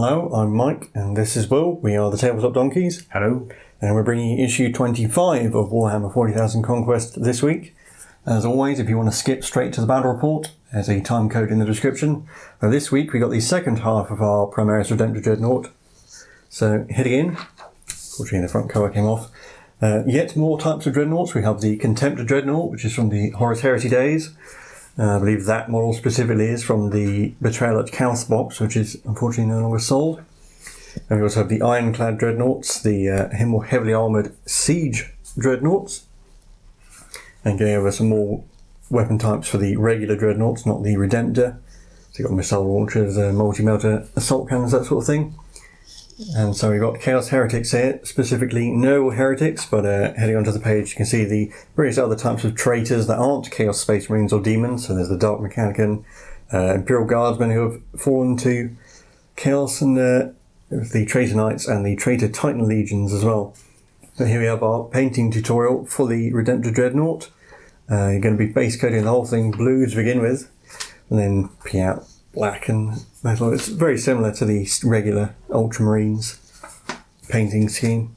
Hello, I'm Mike, and this is Will. We are the Tabletop Donkeys. Hello. And we're bringing issue 25 of Warhammer 40k Conquest this week. As always, if you want to skip straight to the battle report, there's a time code in the description. This week we got the second half of our Primaris Redemptor Dreadnought. So, heading in. Unfortunately, the front cover came off. Yet more types of dreadnoughts. We have the Contemptor Dreadnought, which is from the Horus Heresy days. I believe that model specifically is from the Betrayal at Chaos box, which is unfortunately no longer sold. And we also have the Ironclad Dreadnoughts, the more heavily armoured Siege Dreadnoughts. And going over some more weapon types for the regular Dreadnoughts, not the Redemptor. So you've got missile launchers, multi-melter assault cannons, that sort of thing. And so we've got Chaos Heretics here, specifically no Heretics, but heading onto the page you can see the various other types of traitors that aren't Chaos Space Marines or Demons. So there's the Dark Mechanicum, Imperial Guardsmen who have fallen to Chaos, and the Traitor Knights and the Traitor Titan Legions as well. So here we have our painting tutorial for the Redemptor Dreadnought. You're going to be base coating the whole thing blue to begin with, and then picking out black and metal. It's very similar to the regular Ultramarines painting scheme.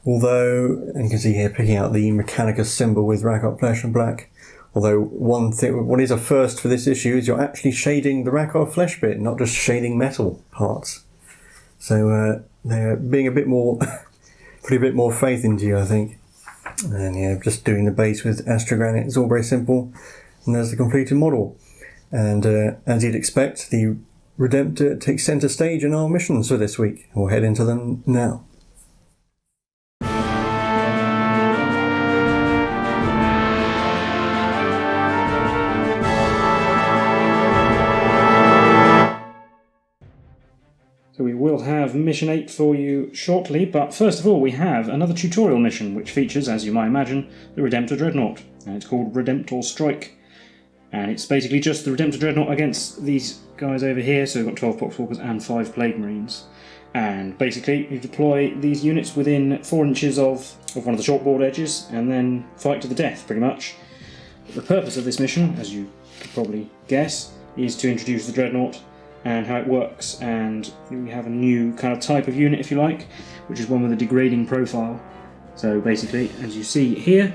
Although, and you can see here picking out the Mechanicus symbol with Rakok flesh and black. Although one thing, what is a first for this issue is you're actually shading the Rakok flesh bit, not just shading metal parts. So they're being a bit more, putting a bit more faith into you, I think. And yeah, just doing the base with Astrogranite is all very simple. And there's the completed model. And as you'd expect, the Redemptor takes centre stage in our missions for this week. We'll head into them now. So we will have mission 8 for you shortly, but first of all we have another tutorial mission which features, as you might imagine, the Redemptor Dreadnought. And it's called Redemptor Strike. And it's basically just the Redemptor Dreadnought against these guys over here, so we've got 12 Poxwalkers and 5 Plague Marines. And basically you deploy these units within 4 inches of one of the shortboard edges and then fight to the death, pretty much. The purpose of this mission, as you could probably guess, is to introduce the Dreadnought and how it works, and we have a new kind of type of unit, if you like, which is one with a degrading profile. So basically, as you see here,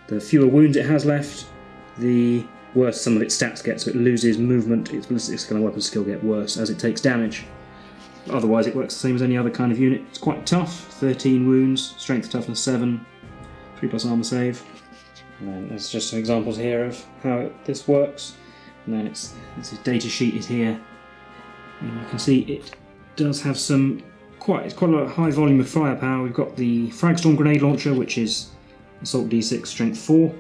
the fewer wounds it has left, the worse some of its stats get, so it loses movement, its ballistic skill and weapon skill get worse as it takes damage. But otherwise it works the same as any other kind of unit. It's quite tough, 13 wounds, strength toughness 7, 3+ armor save. And then there's just some examples here of how this works. And then its data sheet is here. And you can see it does have quite a high volume of firepower. We've got the Fragstorm grenade launcher, which is assault d6, strength 4.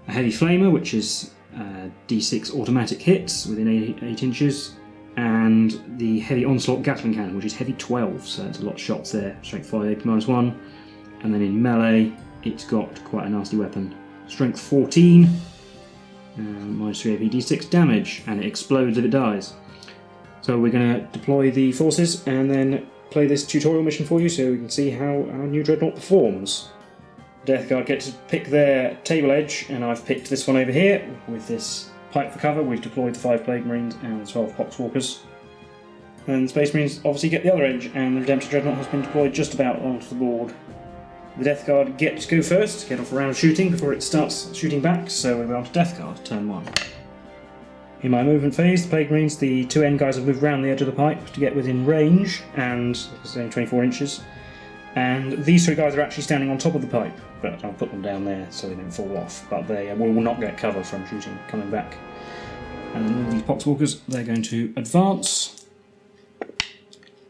A heavy flamer, which is d6 automatic hits within 8 inches, and the heavy onslaught Gatling cannon, which is heavy 12, so it's a lot of shots there, strength 5, -1, and then in melee it's got quite a nasty weapon, strength 14, -3 AP d6 damage, and it explodes if it dies. So we're going to deploy the forces and then play this tutorial mission for you so we can see how our new Dreadnought performs. Death Guard get to pick their table edge, and I've picked this one over here with this pipe for cover. We've deployed the 5 Plague Marines and the 12 Poxwalkers. And the Space Marines obviously get the other edge, and the Redemptor Dreadnought has been deployed just about onto the board. The Death Guard get to go first, get off a round of shooting before it starts shooting back, so we're on to Death Guard, turn 1. In my movement phase, the Plague Marines, the 2 end guys have moved around the edge of the pipe to get within range, and it's only 24 inches. And these 3 guys are actually standing on top of the pipe, but I'll put them down there so they don't fall off, but they will not get cover from shooting coming back. And then all these Poxwalkers, they're going to advance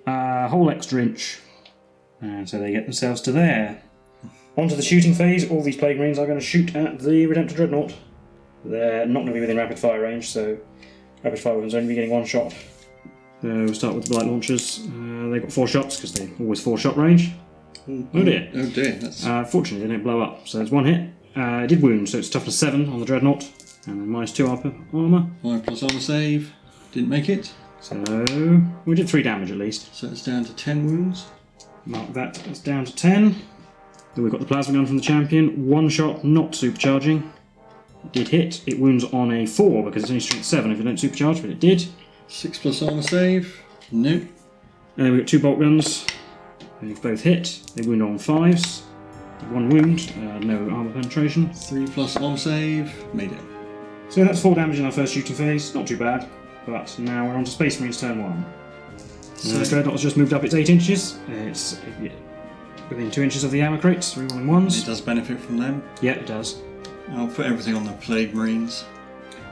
a whole extra inch, and so they get themselves to there. Onto the shooting phase, all these Plague Marines are going to shoot at the Redemptor Dreadnought. They're not going to be within rapid fire range, so rapid fire weapons are only be getting 1 shot. So we'll start with the light launchers. They've got 4 shots because they're always 4 shot range. Oh dear. Oh dear. That's... fortunately, they don't blow up. So it's 1 hit. It did wound, so it's toughness 7 on the Dreadnought, and then -2 armor. 5+ armor save. Didn't make it. So we did 3 damage at least. So it's down to 10 wounds. Mark that. It's down to 10. Then we've got the plasma gun from the champion. 1 shot, not supercharging. It did hit. It wounds on a 4 because it's only strength 7 if you don't supercharge, but it did. 6+ armor save. Nope. We've got 2 bolt guns. They've both hit. They wound on 5s. 1 wound, no armour penetration. 3+ arm save, made it. So that's 4 damage in our first shooting phase, not too bad. But now we're on to Space Marines turn 1. So Dreadnought has just moved up its 8 inches. It's within 2 inches of the ammo crates, rerolling 1s. It does benefit from them. Yeah, it does. I'll put everything on the Plague Marines.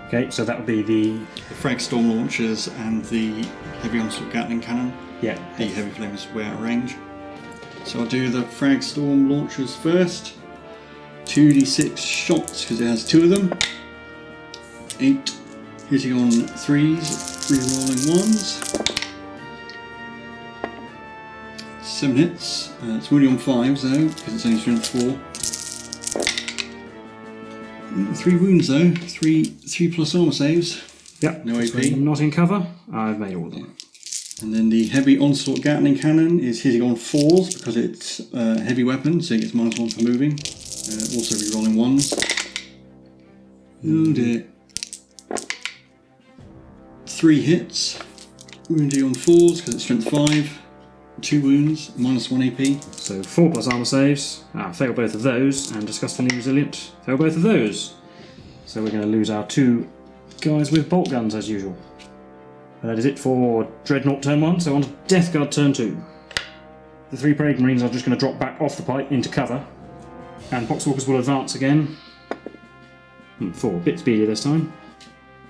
Okay, so that would be the Frag Storm Launchers and the Heavy Onslaught Gatling Cannon. Yeah. The Heavy Flamers way out of range. So I'll do the Frag Storm Launchers first. 2d6 shots, because it has 2 of them. 8 hitting on 3s, 3 rolling 1s. 7 hits. It's wounding on 5s though, because it's only strength 4. 3 wounds though, 3+ armor saves. Yep. No AP. I'm not in cover. I've made all of them. And then the Heavy Onslaught Gatling Cannon is hitting on 4s because it's a heavy weapon, so it gets -1 for moving. Also re-rolling 1s. Oh dear. 3 hits. Wounding on 4s because it's strength 5. 2 wounds, -1 AP. So 4+ armor saves. Fail both of those, and disgustingly resilient. Fail both of those. So we're going to lose our 2 guys with bolt guns as usual. And that is it for Dreadnought turn 1, so on to Death Guard turn 2. The 3 Plague Marines are just going to drop back off the pipe into cover, and Poxwalkers will advance again. 4, a bit speedier this time.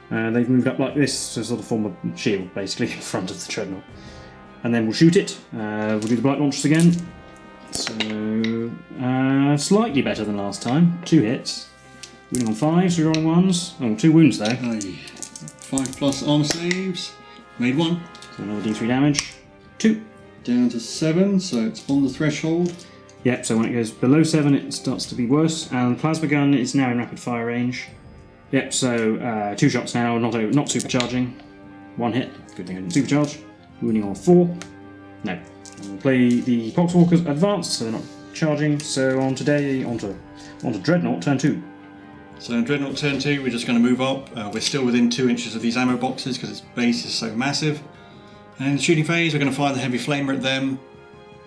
They've moved up like this to sort of form a shield, basically, in front of the Dreadnought. And then we'll shoot it. We'll do the Blight Launchers again. So, slightly better than last time. 2 hits. Wounding on 5s, rerolling 1s. Oh, 2 wounds though. 5+ armor saves. Made 1. So another d3 damage. 2. Down to 7, so it's on the threshold. Yep, so when it goes below 7 it starts to be worse. And Plasma Gun is now in rapid fire range. Yep, so 2 shots now, not supercharging. 1 hit. Good thing I didn't supercharge. Wounding on 4. No. We'll play the Poxwalkers advanced, so they're not charging. So on to Dreadnought turn 2. So in Dreadnought turn 2, we're just going to move up. We're still within 2 inches of these ammo boxes because its base is so massive. And in the shooting phase, we're going to fire the Heavy Flamer at them.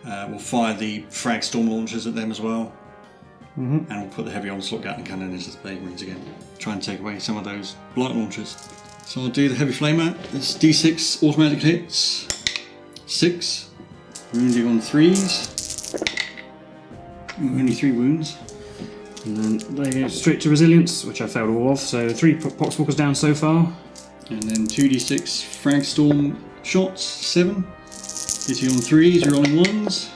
We'll fire the Frag Storm Launchers at them as well. And we'll put the Heavy Onslaught Gatling Cannon into the Plague Marines again. Try and take away some of those Blight Launchers. So I'll do the Heavy Flamer. It's d6 automatic hits. 6. Wounding on 3s. Only 3 wounds. And then they go straight to Resilience, which I failed all of. So 3 Poxwalkers down so far. And then 2d6 Frag Storm shots. 7. Hitting on 3s, rolling 1s.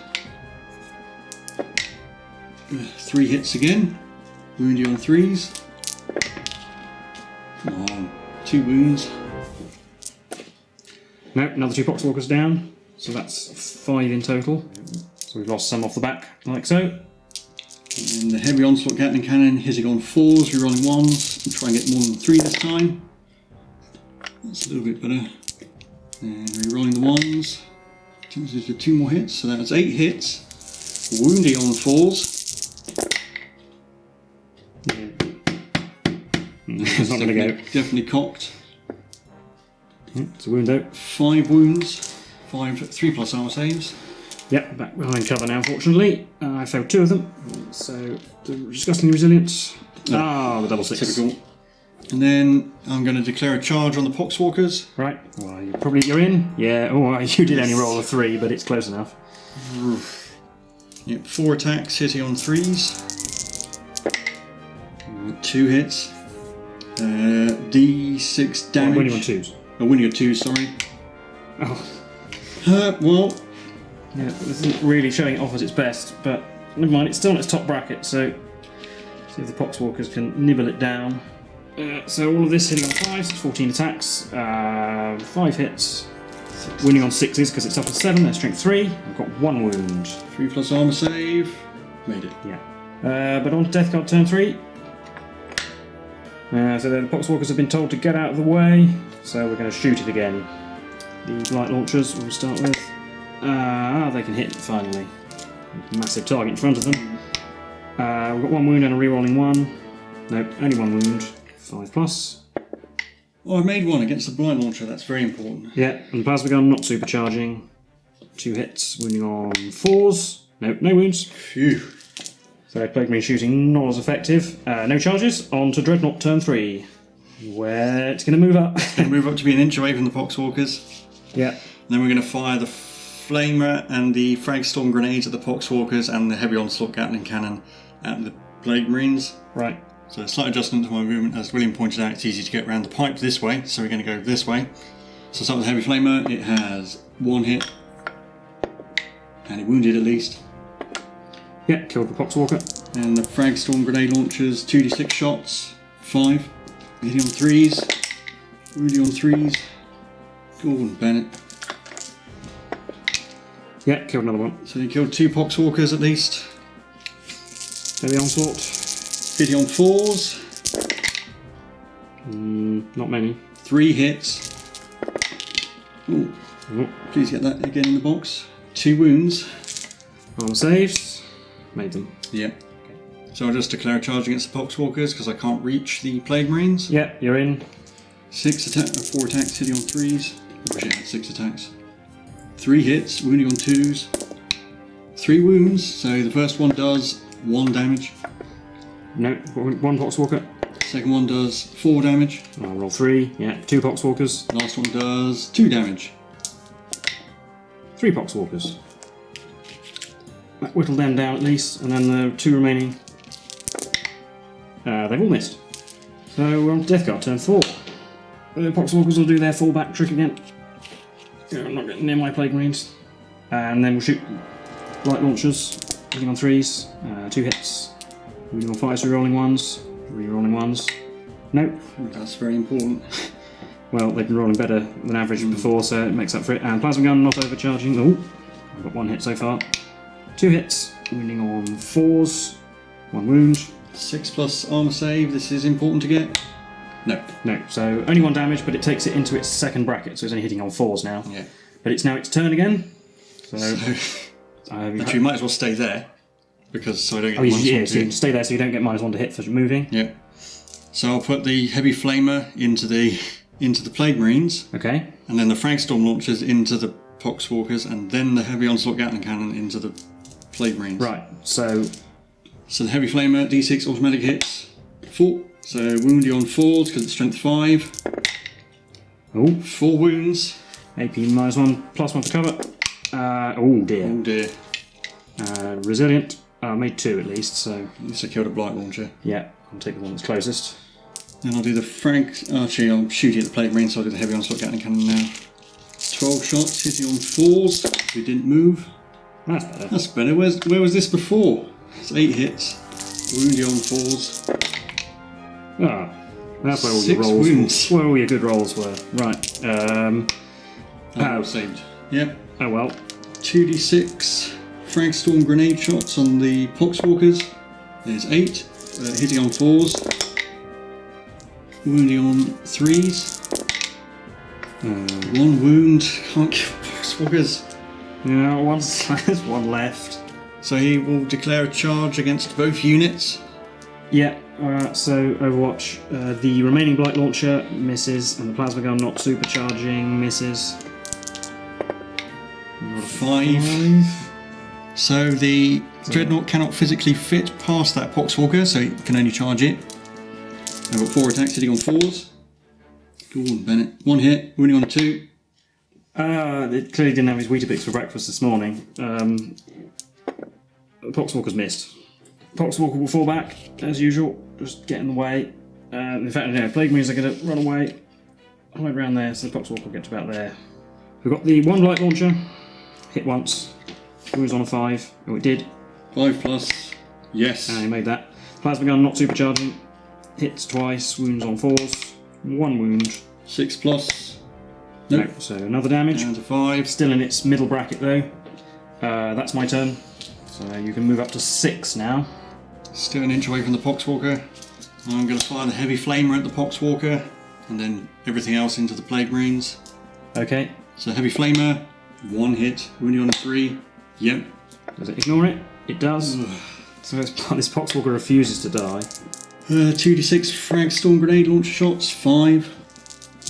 3 hits again. Wounding on 3s. 2 wounds. No, another 2 Poxwalkers down. So that's 5 in total. So we've lost some off the back, like so. And then the Heavy Onslaught Gatling Cannon hitting on 4s, rerolling 1s, and try and get more than 3 this time. That's a little bit better. And rerolling the 1s. Turns to 2 more hits, so that's 8 hits. Wounding on 4s. It's not going to go. Definitely cocked. It's a wound out. 5 wounds. 3+ armor saves. Yep, back behind cover now, fortunately. I failed 2 of them. So, disgustingly resilient. The double 6. Typical. And then I'm going to declare a charge on the Poxwalkers. Right, well, you're in. Yeah, you did only roll a 3, but it's close enough. Yep, 4 attacks hitting on 3s. 2 hits. D6 damage. Winning on 2s. Winning on 2s, sorry. Oh. Well. Yeah, this isn't really showing it off as its best, but never mind, it's still in its top bracket, so see if the Poxwalkers can nibble it down. So all of this hitting on 5s, 14 attacks, 5 hits, winning on 6s because it's up to 7, there's strength 3, I've got 1 wound. 3+ armor save, made it. Yeah. But on to Death Guard turn 3. So the Poxwalkers have been told to get out of the way, so we're going to shoot it again. The Blight Launchers we'll start with. They can hit finally. Massive target in front of them. We've got 1 wound and a rerolling 1. Nope, only 1 wound. 5+. Oh, I made 1 against the Blight Launcher, that's very important. Yeah, and the Plasma Gun not supercharging. 2 hits, wounding on 4s. Nope, no wounds. Phew. So Plague Marine shooting not as effective. No charges. On to Dreadnought turn 3, where it's going to move up. It's going to move up to be an inch away from the Poxwalkers. Yeah. Then we're going to fire the Flamer and the Fragstorm grenades at the Poxwalkers and the Heavy Onslaught Gatling Cannon at the Plague Marines. Right. So a slight adjustment to my movement. As William pointed out, it's easy to get around the pipe this way, so we're going to go this way. So start with the Heavy Flamer. It has 1 hit. And it wounded at least. Yeah, killed the Poxwalker. And the Fragstorm grenade launchers, 2d6 shots, 5. Hitting on 3s. Wounding on 3s. Gordon Bennett. Yeah, killed another one. So he killed 2 Poxwalkers at least. Heavy Onslaught. Hitting on 4s. Not many. 3 hits. Ooh. Oh. Please get that again in the box. 2 wounds. Armor saves. Made them. Yeah. So I'll just declare a charge against the Poxwalkers because I can't reach the Plague Marines. Yeah, you're in. 4 attacks, hitting on 3s. I wish it had 6 attacks. 3 hits, wounding on 2s. 3 wounds, so the first one does 1 damage. No, 1 Poxwalker. Second one does 4 damage. I'll roll 3. Yeah, 2 Poxwalkers. Last one does 2 damage. 3 Poxwalkers. That whittled them down at least, and then the 2 remaining. They've all missed. So we're on to Death Guard, turn 4. The Poxwalkers will do their fallback trick again. I'm not getting near my Plague Marines. And then we'll shoot light launchers, hitting on 3s, 2 hits. Wounding on 5s, rerolling 1s, rerolling 1s. Nope. That's very important. Well, they've been rolling better than average before, so it makes up for it. And Plasma Gun not overcharging. Oh, I've got 1 hit so far. 2 hits, wounding on 4s, 1 wound. 6 plus armor save, this is important to get. No. No, so only 1 damage, but it takes it into its second bracket, so it's only hitting on 4s now. Yeah. But it's now its turn again. So, Which we might as well stay there. Because so I don't get yeah, -1 so to you hit. stay there so you don't get -1 to hit for moving. Yeah. So I'll put the Heavy Flamer into the Plague Marines. Okay. And then the Fragstorm launchers into the Poxwalkers, and then the Heavy Onslaught Gatling Cannon into the Plague Marines. Right, so the Heavy Flamer, D6 automatic hits, 4. So wounding on 4s because it's strength 5. oh, 4 wounds. AP -1, +1 for cover. Oh dear. Oh dear. Resilient. Made 2 at least, so This I killed a Blight Launcher. yeah, I'll take the one that's closest. Then I'll do the Actually, I'm shooting at the Plague Marine, so I'll do the Heavy Onslaught Gatling Cannon now. 12 shots, hitting on 4s. We didn't move. That's better. That's better. Where was this before? It's 8 hits. Wounding on 4s. Ah, that's where all 6 your rolls wounds. where all your good rolls were. Right. Oh, saved. Yep. Oh well. 2d6 Fragstorm grenade shots on the Poxwalkers. There's 8. Hitting on 4s. Wounding on 3s. 1 wound. Can't kill Poxwalkers. Yeah, there's 1 left. So he will declare a charge against both units. Yeah, so Overwatch, the remaining Blight Launcher misses, and the Plasma Gun not supercharging misses. 5. So the Dreadnought cannot physically fit past that Poxwalker, so it can only charge it. I've got 4 attacks hitting on 4s. Gordon Bennett. 1 hit, wounding on 2. It clearly didn't have his Weetabix for breakfast this morning. Poxwalker's missed. Poxwalker will fall back, as usual, just get in the way. In fact, no, Plague Marines are going to run away, hide around there, so the Poxwalker will get to about there. We've got the 1 Blight Launcher, hit once, wounds on a 5. Oh, it did. 5 plus. Yes. And he made that. Plasma Gun not supercharging, hits twice, wounds on 4s, 1 wound. 6 plus. No, Nope. so another damage. Down to 5. Still in its middle bracket though. That's my turn. So you can move up to 6 now. Still an inch away from the Poxwalker. I'm going to fire the Heavy Flamer at the Poxwalker, and then everything else into the Plague Marines. Okay. So Heavy Flamer, 1 hit, wounding on a 3. Yep. Does it ignore it? It does. So this Poxwalker refuses to die. 2d6 Fragstorm grenade launcher shots, 5.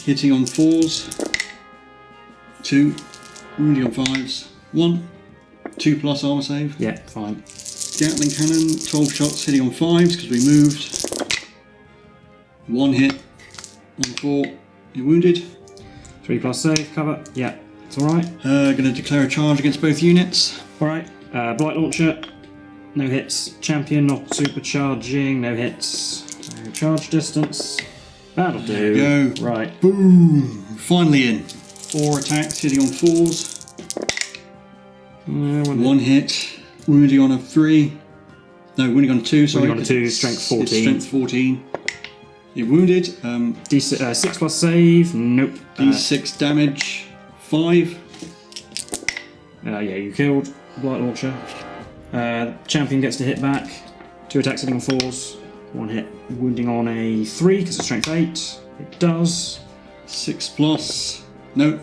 Hitting on 4s. 2. Wounding on 5s. 1. 2 plus armor save. Yeah, fine. Gatling cannon, 12 shots hitting on 5s because we moved. 1 hit on 4. You're wounded. 3 plus save, cover. Yeah, it's alright. Going to declare a charge against both units. Alright, Blight Launcher. No hits. Champion not supercharging. No hits. No charge distance. That'll do. Go. Right. Boom. Finally in. 4 attacks hitting on 4s. 1 hit. Wounding on a 3. No, wounding on a 2, sorry. Wounding on a 2, strength 14. It's strength 14. You're wounded. D6, 6 plus save. Nope. D6 damage. 5. Yeah, you killed. Blight Launcher. Champion gets to hit back. 2 attacks hitting on 4s. 1 hit wounding on a 3 because it's strength 8. It does. 6 plus. Nope.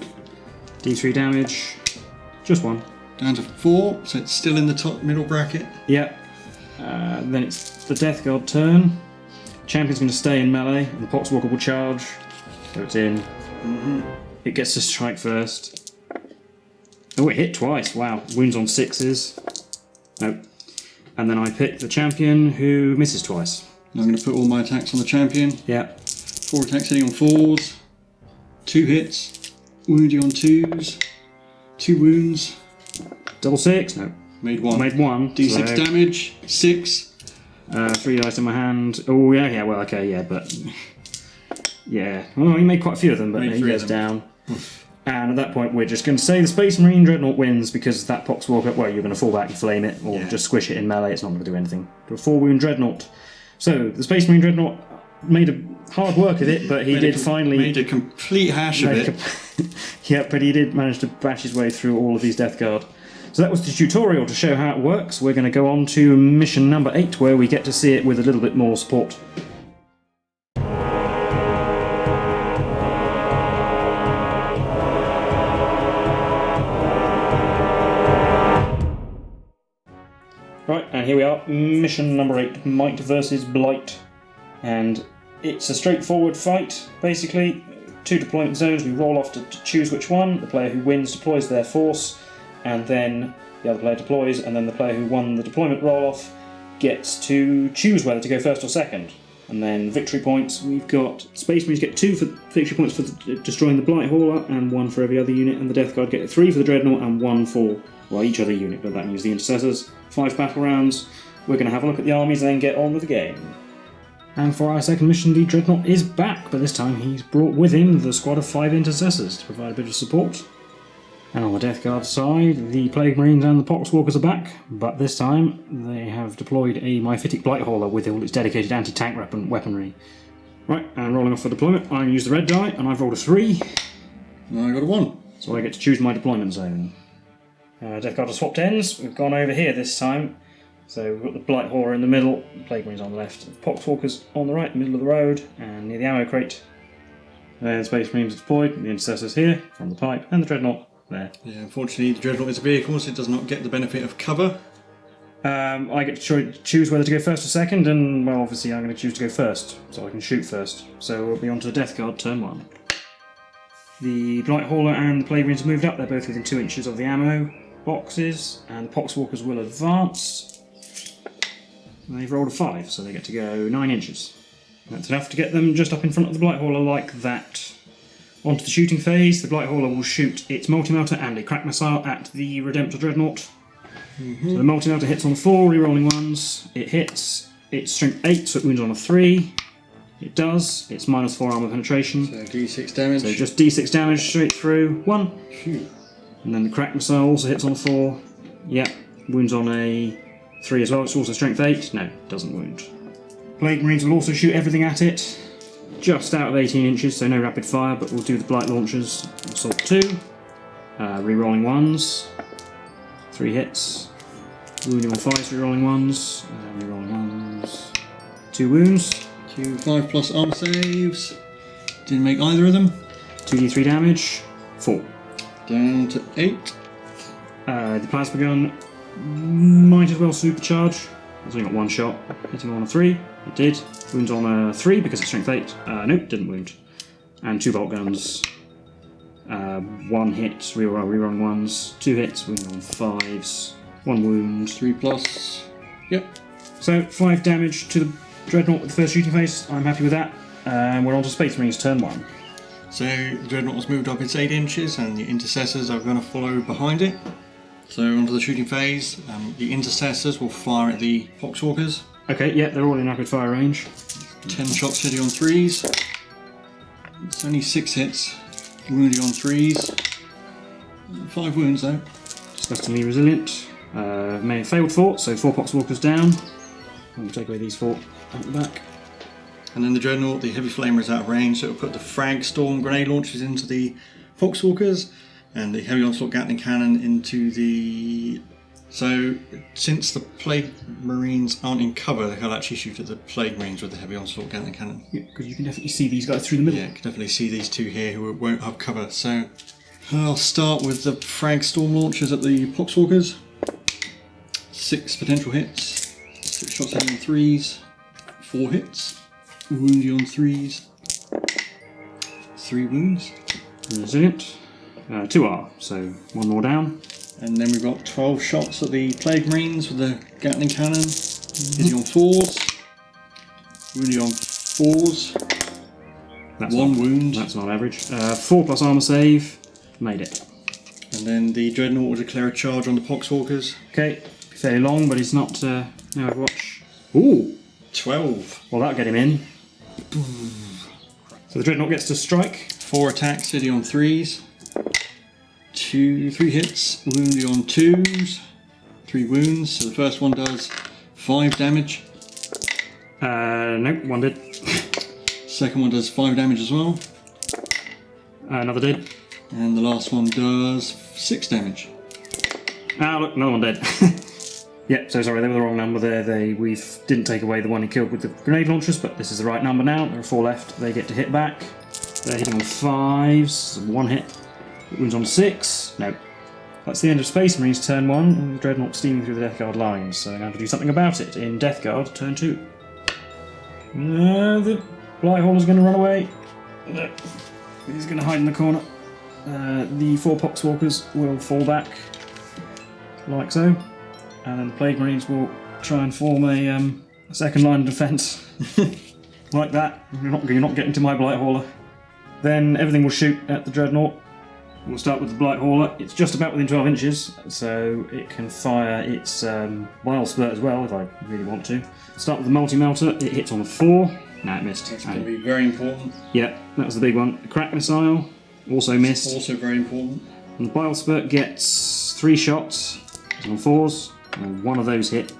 D3 damage. Just 1. Down to 4, so it's still in the top middle bracket. Yep. Then it's the Death Guard turn. Champion's going to stay in melee, and the Poxwalker will charge. So it's in. It gets to strike first. Oh, it hit twice. Wow. Wounds on 6s. Nope. And then I pick the champion who misses twice. I'm going to put all my attacks on the champion. Yeah. 4 attacks hitting on 4s. 2 hits. Wounding on 2s. 2 wounds. Double 6? No. Made 1. Made 1. D6 so, damage. 6. 3 dice in my hand. Oh, yeah, well, okay, yeah, but... Yeah. Well, he made quite a few of them, but Made he 3 goes of them. down. And at that point, we're just going to say the Space Marine Dreadnought wins because that Poxwalker, well, you're going to fall back and flame it, or just squish it in melee, it's not going to do anything. To a 4-wound Dreadnought. So, the Space Marine Dreadnought made a hard work of it, but he did finally... Made a complete hash of it. Yeah, but he did manage to bash his way through all of these Death Guard. So that was the tutorial to show how it works. We're going to go on to mission number 8, where we get to see it with a little bit more support. Right, and here we are, mission number 8, Might versus Blight. And it's a straightforward fight, basically. 2 deployment zones, we roll off to choose which one. The player who wins deploys their force, and then the other player deploys, and then the player who won the deployment roll-off gets to choose whether to go first or second. And then victory points, we've got Space Marines get 2 for victory points for destroying the Blight Hauler, and 1 for every other unit, and the Death Guard get 3 for the Dreadnought, and 1 for, well, each other unit, but that means the Intercessors. 5 battle rounds. We're going to have a look at the armies and then get on with the game. And for our second mission, the Dreadnought is back, but this time he's brought with him the squad of 5 Intercessors to provide a bit of support. And on the Death Guard side, the Plague Marines and the Poxwalkers are back, but this time they have deployed a Myophytic Blight Hauler with all its dedicated anti-tank weaponry. Right, and rolling off for deployment, I use the red die, and I've rolled a 3. I got a 1. So I get to choose my deployment zone. Death Guard have swapped ends, we've gone over here this time. So we've got the Blight Hauler in the middle, the Plague Marines on the left, the Poxwalkers on the right, middle of the road, and near the ammo crate. Then the Space Marines are deployed, the Intercessors here, from the pipe, and the Dreadnought there. Yeah, unfortunately the Dreadnought is a vehicle, so it does not get the benefit of cover. I get to choose whether to go first or second, and, well, obviously I'm going to choose to go first, so I can shoot first. So we'll be on to the Death Guard, turn 1. The Blight Hauler and the Plague Marines have moved up, they're both within 2 inches of the ammo boxes, and the Poxwalkers will advance. And they've rolled a 5, so they get to go 9 inches. That's enough to get them just up in front of the Blight Hauler like that. Onto the shooting phase, the Blight Hauler will shoot its multi-melter and a crack missile at the Redemptor Dreadnought. So the multi-melter hits on 4 re-rolling ones. It hits. It's strength 8, so it wounds on a 3. It does. It's minus 4 armor penetration. So D6 damage. So just D6 damage straight through. 1. Phew. And then the crack missile also hits on a 4. Yep. Wounds on a 3 as well. It's also strength 8. No, doesn't wound. Plague Marines will also shoot everything at it. Just out of 18 inches, so no rapid fire, but we'll do the Blight launchers. Assault 2. Re-rolling ones. 3 hits. Wounding on 5 re-rolling ones. Re-rolling ones. 2 wounds. 2 5 plus armor saves. Didn't make either of them. 2d3 damage. 4. Down to 8. The plasma gun might as well supercharge. It's only got 1 shot. Hitting on a 3. It did. Wounds on a 3 because it's strength 8. Nope, didn't wound. And 2 bolt guns. 1 hit, rerun 1s, 2 hits, wound on 5s, 1 wound. 3+. Yep. So 5 damage to the Dreadnought with the first shooting phase. I'm happy with that. We're on to Space Marines turn 1. So the Dreadnought has moved up its 8 inches and the intercessors are going to follow behind it. So onto the shooting phase. The intercessors will fire at the Poxwalkers. Okay, yeah, they're all in rapid fire range. 10 shots hitting on 3s. It's only 6 hits. Wounding on 3s. 5 wounds though. Disgustingly resilient. Failed fort, so 4 Poxwalkers down. We'll take away these 4 at the back. And then the Dreadnought, the heavy flamer is out of range, so it'll put the frag storm grenade launchers into the Foxwalkers and the heavy onslaught Gatling cannon into the... So, since the Plague Marines aren't in cover, they'll actually shoot at the Plague Marines with the heavy onslaught Gatling cannon. Yeah, because you can definitely see these guys through the middle. Yeah, you can definitely see these 2 here who won't have cover. So, I'll start with the frag storm launchers at the Poxwalkers. 6 potential hits, 6 shots hitting on 3s, 4 hits. Woundy on 3s. 3 wounds. Resilient. 2R, so 1 more down. And then we've got 12 shots at the Plague Marines with the Gatling cannon. Hitting on 4s. Wounding on 4s. That's 1 not, wound. That's not average. 4 plus armour save. Made it. And then the Dreadnought will declare a charge on the Poxwalkers. Okay, fairly long, but he's not now Overwatch. Ooh! 12. Well, that'll get him in. So the Dreadnought gets to strike. 4 attacks hitting on 3s. 3 hits. Wounding on 2s. 3 wounds. So the first one does 5 damage. Nope, 1 did. Second one does 5 damage as well. Another did. And the last one does 6 damage. Ah, look, another one dead. Yep, so sorry, they were the wrong number there. We didn't take away the one he killed with the grenade launchers, but this is the right number now. There are 4 left. They get to hit back. They're hitting on 5s. 1 hit. It wounds on 6. No. That's the end of Space Marines turn 1, and the Dreadnought steaming through the Death Guard lines. So I'm going to do something about it in Death Guard turn 2. The Blighthauler's going to run away. No. He's going to hide in the corner. The 4 Poxwalkers will fall back, like so. And then the Plague Marines will try and form a second line of defence. Like that. You're not getting to my Blighthauler. Then everything will shoot at the Dreadnought. We'll start with the Blighthauler. It's just about within 12 inches, so it can fire its Bile Spurt as well if I really want to. Start with the Multi-Melter. It hits on a 4. Nah, it missed. That's going to be very important. Yep, that was the big one. The Crack Missile also missed. Also very important. And the Bile Spurt gets 3 shots on 4s. And 1 of those hit.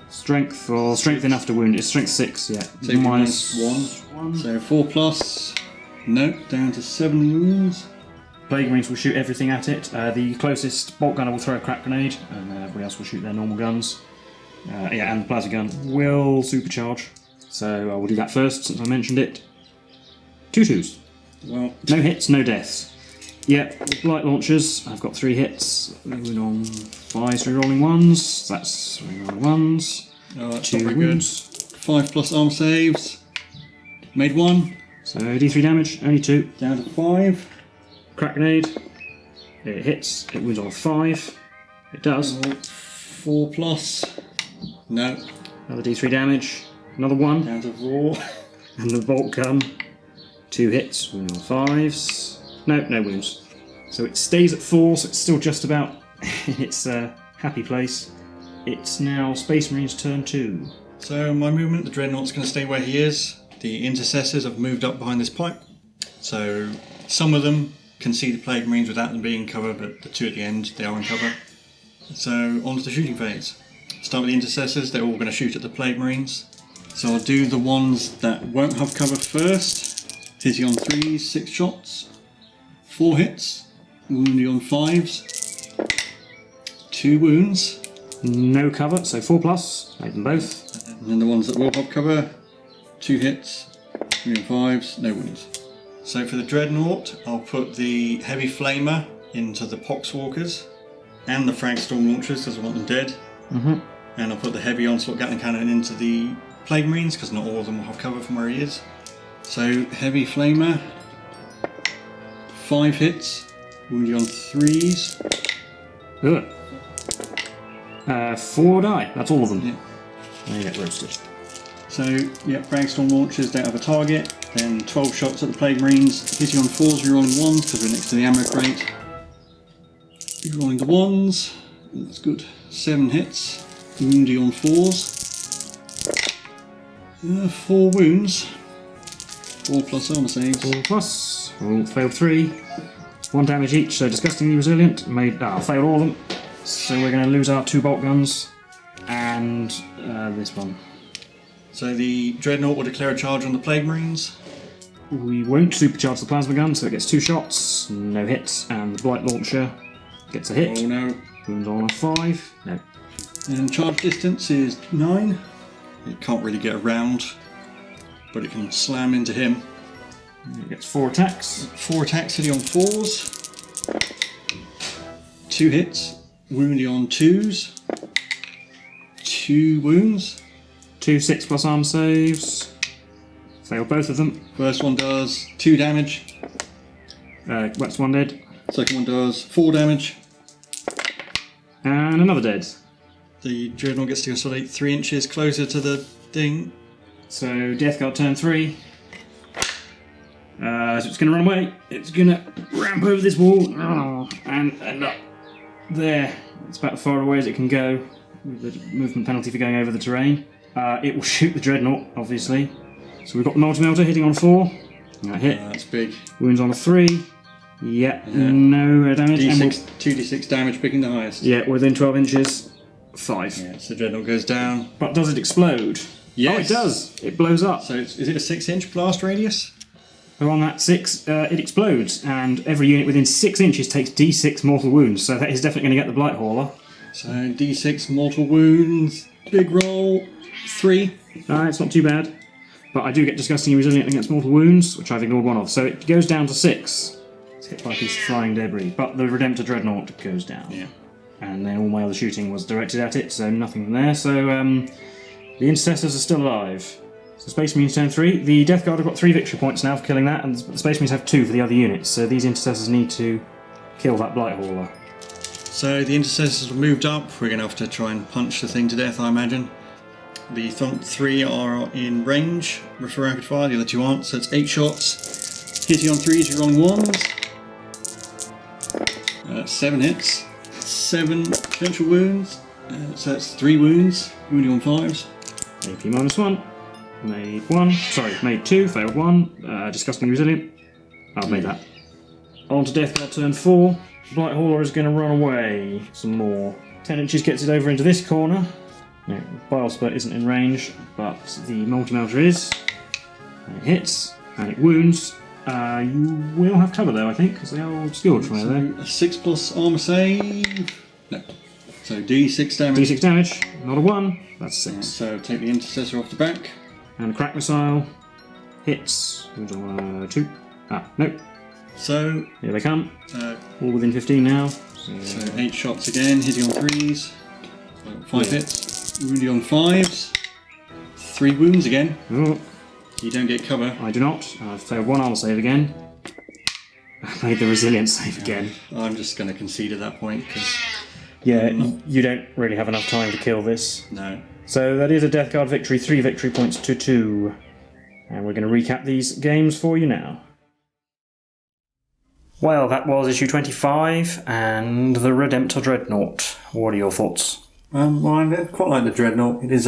Strength or strength enough to wound. It's strength 6, yeah. So minus 1. So 4 plus. Nope, down to 7 wounds. Plague Marines will shoot everything at it. The closest bolt gunner will throw a crack grenade, and everybody else will shoot their normal guns. And the plasma gun will supercharge. So I will do that first since I mentioned it. 2 2s. Well, no hits, no deaths. Yep, with light launchers, I've got 3 hits. Moving on 5 re-rolling 1s. That's re-rolling 1s. Oh, that's 2 not very wounds. good. 5 plus arm saves. Made 1. So D3 damage, only 2. Down to 5. Crack grenade. It hits. It wounds on a 5. It does. 4 plus. No. Another D3 damage. Another 1. Down to 4. And the bolt gun. 2 hits. Wound on 5s. No wounds. So it stays at 4, so it's still just about in its happy place. It's now Space Marines turn 2. So my movement, the Dreadnought's going to stay where he is. The Intercessors have moved up behind this pipe. So some of them can see the Plague Marines without them being covered, but the 2 at the end, they are in cover. So on to the shooting phase. Start with the Intercessors, they're all going to shoot at the Plague Marines. So I'll do the ones that won't have cover first. Hitting on 3s, 6 shots. 4 hits, wounding on 5s, 2 wounds. No cover, so 4 plus, made them both. And then the ones that will have cover, 2 hits, wounding 5s, no wounds. So for the Dreadnought, I'll put the Heavy Flamer into the Poxwalkers and the Frag Storm Launchers because I want them dead. Mm-hmm. And I'll put the Heavy Onslaught Gatling Cannon into the Plague Marines because not all of them will have cover from where he is. So Heavy Flamer. 5 hits. Wounding on 3s. Ugh. 4 die. That's all of them. Yeah. They get roasted. So, yeah, Bragstorm launchers don't have a target. Then 12 shots at the Plague Marines. Hitting on 4s, rerolling 1s because we're next to the ammo crate. Rerolling the 1s. That's good. 7 hits. Wounding on 4s. 4 wounds. 4 plus armor saves. 4 plus. All failed 3. 1 damage each, so disgustingly resilient. Failed all of them. So we're going to lose our 2 bolt guns. And this one. So the Dreadnought will declare a charge on the Plague Marines. We won't supercharge the plasma gun, so it gets 2 shots, no hits, and the blight launcher gets a hit. Oh no. Wounds on a 5. No. And charge distance is 9. It can't really get around, but it can slam into him. It gets 4 attacks. 4 attacks hitting on 4s. 2 hits. Wounding on 2s. 2 wounds. 2 6 plus arm saves. Fail both of them. First one does 2 damage. That's 1 dead. Second one does 4 damage. And another dead. The Dreadnought gets to consolidate 3 inches closer to the thing. So Death Guard turn 3. So it's going to run away. It's going to ramp over this wall and end up there. It's about as far away as it can go with the movement penalty for going over the terrain. It will shoot the Dreadnought, obviously. So we've got the multi-melter hitting on 4. That hit. That's big. Wounds on a 3. Yeah, no damage. D6, 2d6 damage, picking the highest. Yeah, within 12 inches. 5. Yeah, so Dreadnought goes down. But does it explode? Yes. Oh, it does. It blows up. So is it a 6-inch blast radius? So on that 6, it explodes, and every unit within 6 inches takes d6 mortal wounds, so that is definitely going to get the Blight Hauler. So d6 mortal wounds, big roll, 3. It's not too bad. But I do get disgustingly resilient against mortal wounds, which I've ignored 1 of. So it goes down to 6. It's hit by a piece of flying debris. But the Redemptor Dreadnought goes down. Yeah. And then all my other shooting was directed at it, so nothing from there. So the Intercessors are still alive. So Space Marines turn 3. The Death Guard have got 3 victory points now for killing that, and the Space Marines have 2 for the other units. So these Intercessors need to kill that Blight Hauler. So the Intercessors have moved up. We're going to have to try and punch the thing to death, I imagine. The 3 are in range for rapid fire, the other 2 aren't, so it's 8 shots. Hitting on 3s, you're rolling 1s. 7 hits. 7 potential wounds. So that's 3 wounds. Wounding on 5s. AP -1. Made 1. Sorry, made 2. Failed 1. Disgustingly resilient. I've made that. On to Death Guard turn 4. Blight Hauler is going to run away some more. 10 inches gets it over into this corner. No, Bile Spurt isn't in range, but the multi-melter is. And it hits, and it wounds. You will have cover though, I think, because they are all skilled from over there. A 6 plus armor save. No. So d6 damage. D6 damage, not a 1, that's 6. So take the Intercessor off the back. And crack missile hits. 2. Nope. So Here they come. uh, All within 15 now. So 8 shots again, hitting on 3s. 5 hits. Wounding on 5s. 3 wounds again. Oh, You don't get cover. I do not. I've failed 1 armor save again. I've made the resilience save again. I'm just going to concede at that point because Yeah, you don't really have enough time to kill this. no. So that is a Death Guard victory, 3 victory points to 2. And we're going to recap these games for you now. Well, that was issue 25 and the Redemptor Dreadnought. What are your thoughts? Well, I quite like the Dreadnought. It is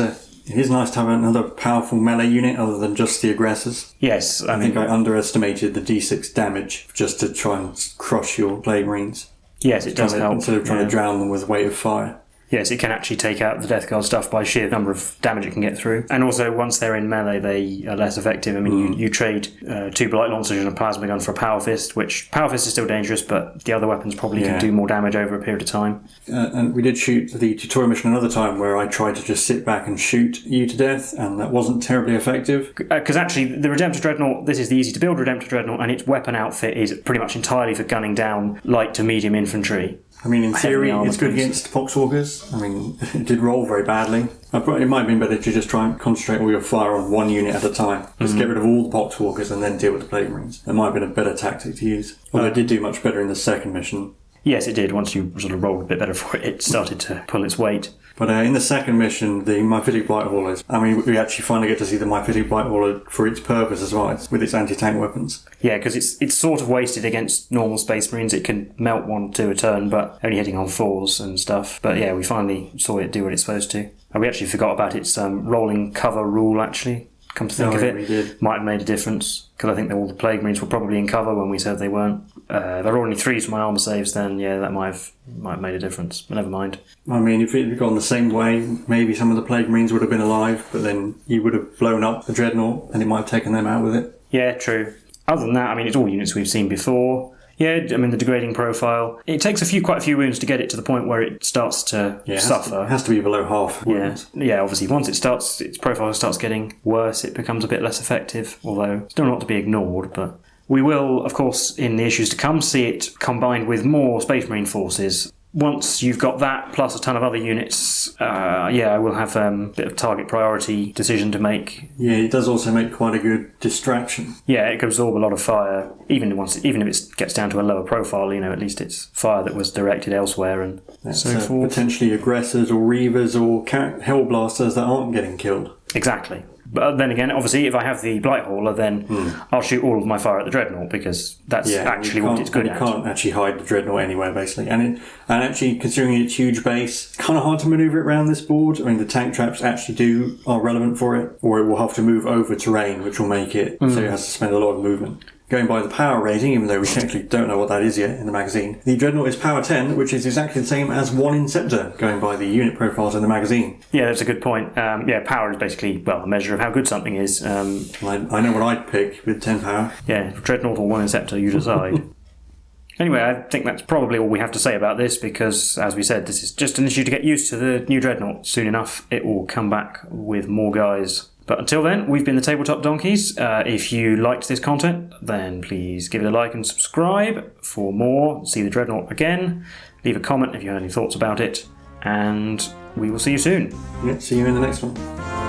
nice to have another powerful melee unit other than just the aggressors. Yes, I think I underestimated the d6 damage just to try and crush your Plague Marines. Yes, it does help. Instead of trying to drown them with weight of fire. Yes, it can actually take out the Death Guard stuff by sheer number of damage it can get through. And also, once they're in melee, they are less effective. I mean, you trade 2 Blight Launchers and a Plasma Gun for a Power Fist, which Power Fist is still dangerous, but the other weapons probably can do more damage over a period of time. And we did shoot the tutorial mission another time where I tried to just sit back and shoot you to death, and that wasn't terribly effective. Because actually, the Redemptor Dreadnought, this is the easy-to-build Redemptor Dreadnought, and its weapon outfit is pretty much entirely for gunning down light to medium infantry. I mean, in theory, armoured it's good ones. against Poxwalkers. I mean, it did roll very badly. It might have been better to just try and concentrate all your fire on one unit at a time. Just get rid of all the Poxwalkers and then deal with the Plague Marines. That might have been a better tactic to use. Although it did do much better in the second mission. Yes, it did. Once you sort of rolled a bit better for it, it started to pull its weight. But in the second mission, the Myphitic Blight Haulers, I mean, we actually finally get to see the Myphitic Blight Hauler for its purpose as well, with its anti-tank weapons. Yeah, because it's sort of wasted against normal Space Marines. It can melt 1-2 a turn, but only hitting on 4s and stuff. But yeah, we finally saw it do what it's supposed to. And we actually forgot about its rolling cover rule, actually. Come to think of it, we did. Might have made a difference, because I think that all the Plague Marines were probably in cover when we said they weren't. If there were only 3s for my armour saves, then yeah, that might have made a difference, but never mind. I mean, if it had gone the same way, maybe some of the Plague Marines would have been alive, but then you would have blown up the Dreadnought and it might have taken them out with it. Yeah, true. Other than that, I mean, it's all units we've seen before. Yeah, I mean, the degrading profile. It takes quite a few wounds to get it to the point where it starts to suffer. It has to be below half wounds. Yeah, obviously, once its profile starts getting worse, it becomes a bit less effective, although still not to be ignored, but we will, of course, in the issues to come, see it combined with more Space Marine forces. Once you've got that, plus a ton of other units, I will have a bit of target priority decision to make. Yeah, it does also make quite a good distraction. Yeah, it can absorb a lot of fire, even if it gets down to a lower profile, at least it's fire that was directed elsewhere and so forth. Potentially aggressors or reavers or hellblasters that aren't getting killed. Exactly. But then again, obviously, if I have the Blight Hauler, then I'll shoot all of my fire at the Dreadnought, because that's actually what it's good at. You can't actually hide the Dreadnought anywhere, basically. And actually, considering its huge base, kind of hard to manoeuvre it around this board. I mean, the tank traps actually are relevant for it, or it will have to move over terrain, which will make it so it has to spend a lot of movement. Going by the power rating, even though we technically don't know what that is yet in the magazine, the Dreadnought is power 10, which is exactly the same as 1 Inceptor, going by the unit profiles in the magazine. Yeah, that's a good point. Power is basically, a measure of how good something is. I know what I'd pick with 10 power. Yeah, Dreadnought or 1 Inceptor, you decide. Anyway, I think that's probably all we have to say about this, because, as we said, this is just an issue to get used to the new Dreadnought. Soon enough, it will come back with more guys. But until then, we've been the Tabletop Donkeys. If you liked this content, then please give it a like and subscribe for more. See the Dreadnought again. Leave a comment if you have any thoughts about it. And we will see you soon. Yeah, see you in the next one.